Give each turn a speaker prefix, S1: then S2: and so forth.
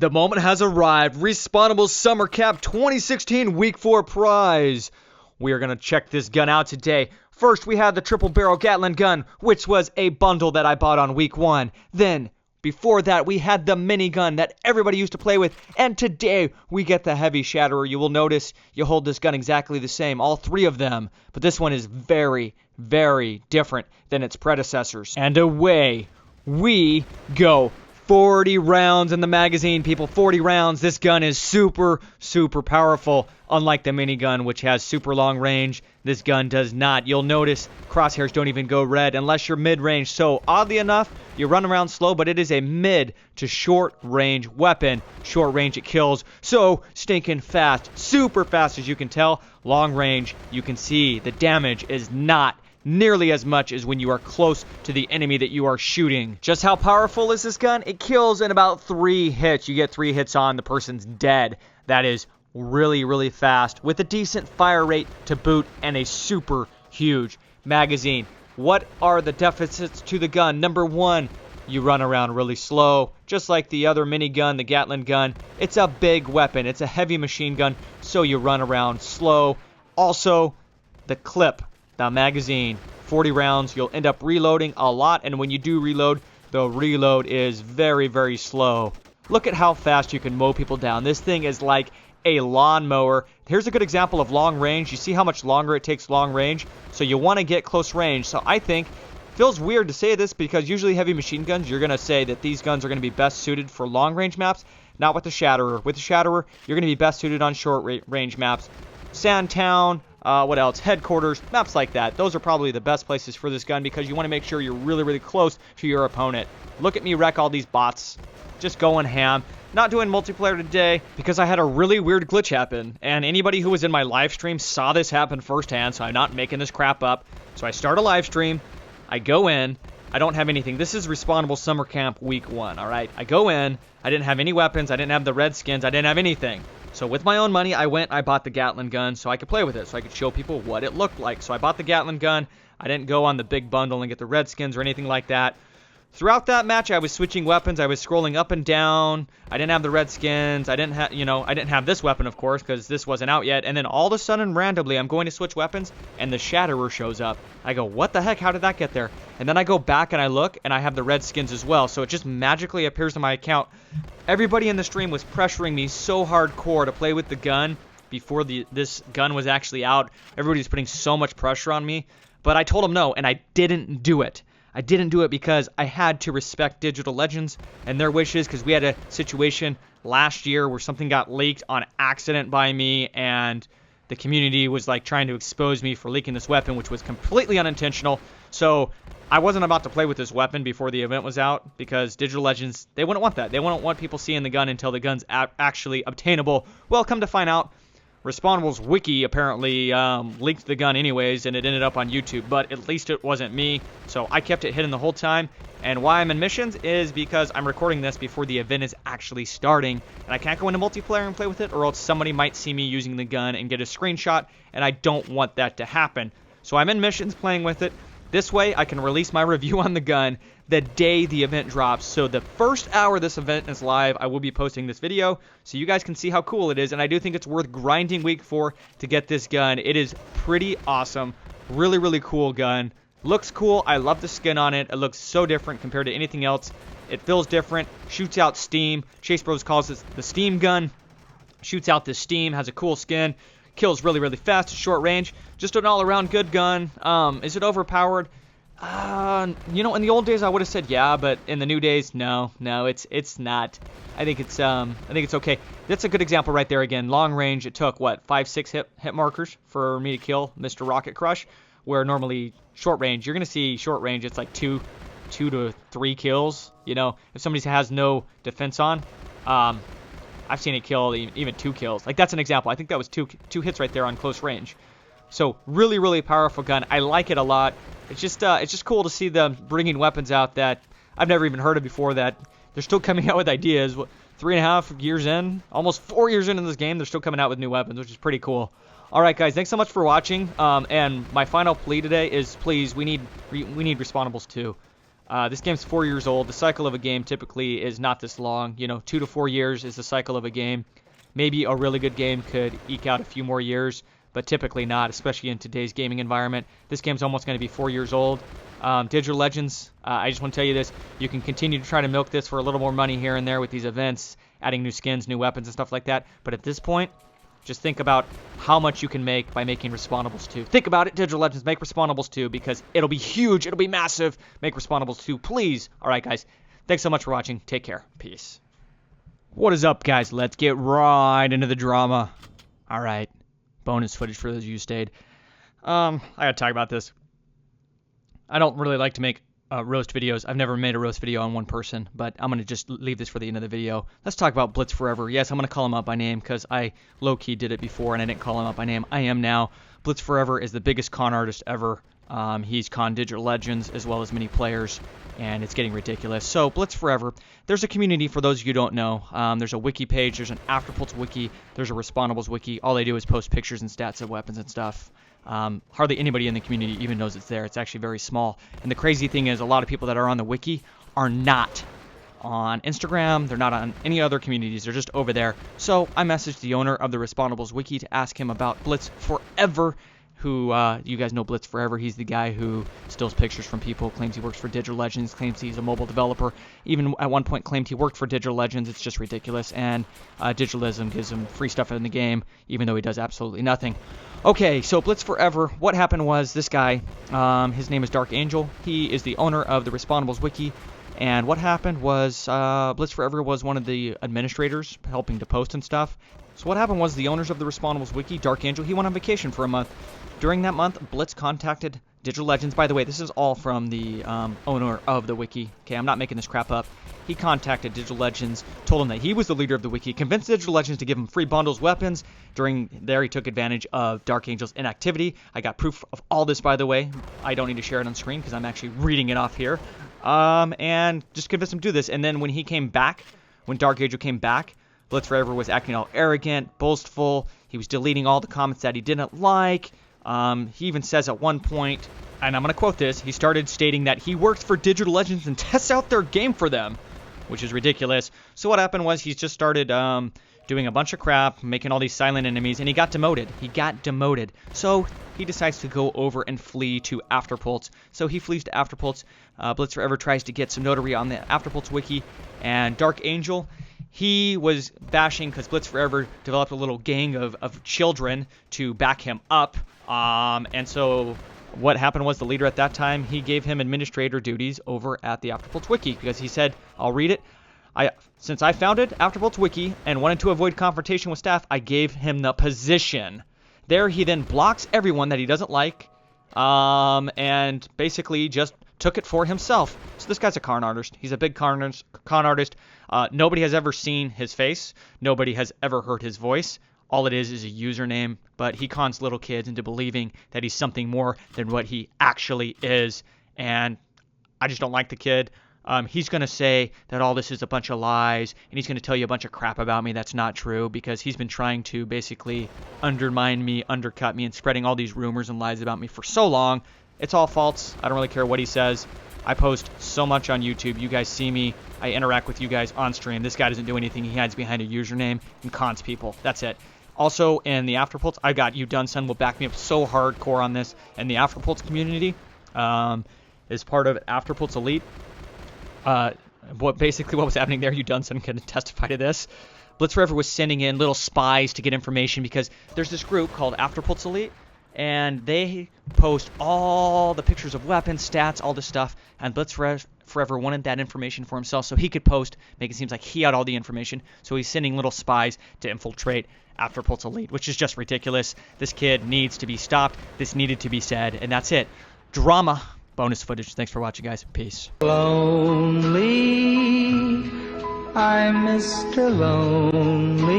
S1: The moment has arrived. Respawnables Summer Camp 2016 Week 4 prize. We are going to check this gun out today. First, we have the triple barrel Gatling gun, which was a bundle that I bought on Week 1. Then, before that, we had the minigun that everybody used to play with. And today, we get the heavy Shatterer. You will notice you hold this gun exactly the same, all three of them. But this one is very, very different than its predecessors. And away we go. 40 rounds in the magazine, people. 40 rounds. This gun is super, super powerful. Unlike the minigun, which has super long range, this gun does not. You'll notice crosshairs don't even go red unless you're mid-range. So, oddly enough, you run around slow, but it is a mid to short-range weapon. Short range, it kills so stinking fast. Super fast, as you can tell. Long range, you can see the damage is not nearly as much as when you are close to the enemy that you are shooting. Just how powerful is this gun? It kills in about 3 hits. You get 3 hits on, the person's dead. That is really, really fast with a decent fire rate to boot and a super huge magazine. What are the deficits to the gun? Number 1, you run around really slow. Just like the other minigun, the Gatling gun, it's a big weapon. It's a heavy machine gun, so you run around slow. Also, the clip. The magazine, 40 rounds, you'll end up reloading a lot, and when you do reload, the reload is very, very slow. Look at how fast you can mow people down. This thing is like a lawnmower. Here's a good example of long range. You see how much longer it takes long range? So you want to get close range. So I think, feels weird to say this because usually heavy machine guns, you're going to say that these guns are going to be best suited for long range maps, not with the Shatterer. With the Shatterer, you're going to be best suited on short range maps. Sandtown, what else? Headquarters, maps like that. Those are probably the best places for this gun because you want to make sure you're really, really close to your opponent. Look at me wreck all these bots. Just going ham. Not doing multiplayer today because I had a really weird glitch happen. And anybody who was in my live stream saw this happen firsthand, so I'm not making this crap up. So I start a live stream. I go in. I don't have anything. This is Respawnables Summer Camp Week 1, alright? I go in. I didn't have any weapons. I didn't have the redskins. I didn't have anything. So with my own money, I bought the Gatling gun so I could play with it, so I could show people what it looked like. So I bought the Gatling gun. I didn't go on the big bundle and get the redskins or anything like that. Throughout that match, I was switching weapons. I was scrolling up and down. I didn't have the redskins. I didn't have this weapon, of course, because this wasn't out yet. And then all of a sudden, randomly, I'm going to switch weapons, and the Shatterer shows up. I go, what the heck? How did that get there? And then I go back and I look, and I have the redskins as well. So it just magically appears in my account. Everybody in the stream was pressuring me so hardcore to play with the gun before this gun was actually out. Everybody was putting so much pressure on me. But I told them no, and I didn't do it. I didn't do it because I had to respect Digital Legends and their wishes, because we had a situation last year where something got leaked on accident by me, and the community was like trying to expose me for leaking this weapon, which was completely unintentional. So I wasn't about to play with this weapon before the event was out because Digital Legends, they wouldn't want that. They wouldn't want people seeing the gun until the gun's actually obtainable. Well, come to find out, Respawnables Wiki apparently leaked the gun anyways, and it ended up on YouTube, but at least it wasn't me, so I kept it hidden the whole time. And why I'm in missions is because I'm recording this before the event is actually starting, and I can't go into multiplayer and play with it, or else somebody might see me using the gun and get a screenshot, and I don't want that to happen. So I'm in missions playing with it. This way, I can release my review on the gun the day the event drops. So the first hour this event is live, I will be posting this video so you guys can see how cool it is. And I do think it's worth grinding Week 4 to get this gun. It is pretty awesome. Really, really cool gun. Looks cool. I love the skin on it. It looks so different compared to anything else. It feels different. Shoots out steam. Chase Bros calls it the steam gun. Shoots out the steam. Has a cool skin. Kills really, really fast, short range. Just an all-around good gun. Is it overpowered? In the old days I would have said yeah, but in the new days, no, it's not. I think it's okay. That's a good example right there again. Long range, it took what, 5-6 hit markers for me to kill Mr. Rocket Crush, where normally short range, you're gonna see short range, it's like 2 to 3 kills. You know, if somebody has no defense on, I've seen it kill even 2 kills. Like, that's an example. I think that was two hits right there on close range. So really, really powerful gun. I like it a lot. It's just cool to see them bringing weapons out that I've never even heard of before, that they're still coming out with ideas. 3.5 years in, almost 4 years into this game, they're still coming out with new weapons, which is pretty cool. All right, guys, thanks so much for watching. And my final plea today is, please, we need Respawnables too. This game's 4 years old. The cycle of a game typically is not this long. 2 to 4 years is the cycle of a game. Maybe a really good game could eke out a few more years, but typically not, especially in today's gaming environment. This game's almost going to be 4 years old. Digital Legends, I just want to tell you this. You can continue to try to milk this for a little more money here and there with these events, adding new skins, new weapons, and stuff like that. But at this point, just think about how much you can make by making Respawnables 2. Think about it, Digital Legends. Make Respawnables 2 because it'll be huge. It'll be massive. Make Respawnables 2, please. All right, guys. Thanks so much for watching. Take care. Peace. What is up, guys? Let's get right into the drama. All right. Bonus footage for those of you who stayed. I gotta talk about this. I don't really like to make roast videos. I've never made a roast video on one person, but I'm going to just leave this for the end of the video. Let's talk about Blitz Forever. Yes, I'm going to call him out by name because I low-key did it before and I didn't call him out by name. I am now. Blitz Forever is the biggest con artist ever. He's conned Digital Legends as well as many players, and it's getting ridiculous. So, Blitz Forever, there's a community for those of you who don't know. There's a wiki page, there's an Afterpulse wiki, there's a Respawnables wiki. All they do is post pictures and stats of weapons and stuff. Hardly anybody in the community even knows it's there. It's actually very small. And the crazy thing is a lot of people that are on the wiki are not on Instagram. They're not on any other communities. They're just over there. So I messaged the owner of the Respawnables wiki to ask him about Blitz Forever, who, you guys know Blitz Forever. He's the guy who steals pictures from people, claims he works for Digital Legends, claims he's a mobile developer. Even at one point claimed he worked for Digital Legends. It's just ridiculous. And Digitalism gives him free stuff in the game, even though he does absolutely nothing. Okay, so Blitz Forever, what happened was this guy, his name is Dark Angel. He is the owner of the Respawnables wiki. And what happened was Blitz Forever was one of the administrators helping to post and stuff. So what happened was the owners of the Respawnables wiki, Dark Angel, he went on vacation for a month. During that month, Blitz contacted Digital Legends. By the way, this is all from the owner of the wiki. Okay, I'm not making this crap up. He contacted Digital Legends, told them that he was the leader of the wiki, convinced Digital Legends to give him free bundles, weapons. During there, he took advantage of Dark Angel's inactivity. I got proof of all this, by the way. I don't need to share it on screen because I'm actually reading it off here. And just convinced him to do this. And then when he came back, when Dark Angel came back, Blitz Forever was acting all arrogant, boastful. He was deleting all the comments that he didn't like. He even says at one point, and I'm going to quote this, he started stating that he works for Digital Legends and tests out their game for them, which is ridiculous. So what happened was he just started doing a bunch of crap, making all these silent enemies, and he got demoted. So he decides to go over and flee to Afterpulse. So he flees to Afterpulse. Blitz Forever tries to get some notoriety on the Afterpulse wiki, and Dark Angel, he was bashing because Blitz Forever developed a little gang of children to back him up. And so what happened was the leader at that time, he gave him administrator duties over at the Afterpulse wiki because he said, I'll read it. Since I founded Afterpulse wiki and wanted to avoid confrontation with staff, I gave him the position. There he then blocks everyone that he doesn't like and basically just took it for himself. So this guy's a con artist. He's a big con artist. Nobody has ever seen his face. Nobody has ever heard his voice. All it is a username, but he cons little kids into believing that he's something more than what he actually is, and I just don't like the kid. He's going to say that all this is a bunch of lies, and he's going to tell you a bunch of crap about me that's not true, because he's been trying to basically undermine me, undercut me, and spreading all these rumors and lies about me for so long. It's all false. I don't really care what he says. I post so much on YouTube. You guys see me. I interact with you guys on stream. This guy doesn't do anything. He hides behind a username and cons people. That's it. Also, in the Afterpulse, I got You Done Son will back me up so hardcore on this. And the Afterpulse community is part of Afterpulse Elite. What was happening there, You Done Son can testify to this. Blitz Forever was sending in little spies to get information because there's this group called Afterpulse Elite, and they post all the pictures of weapons, stats, all this stuff, and Blitz Forever wanted that information for himself so he could post, make it seem like he had all the information, so he's sending little spies to infiltrate Afterpulse Elite, which is just ridiculous. This kid needs to be stopped. This needed to be said, and that's it. Drama. Bonus footage. Thanks for watching, guys. Peace.
S2: Lonely, I'm Mr. Lonely.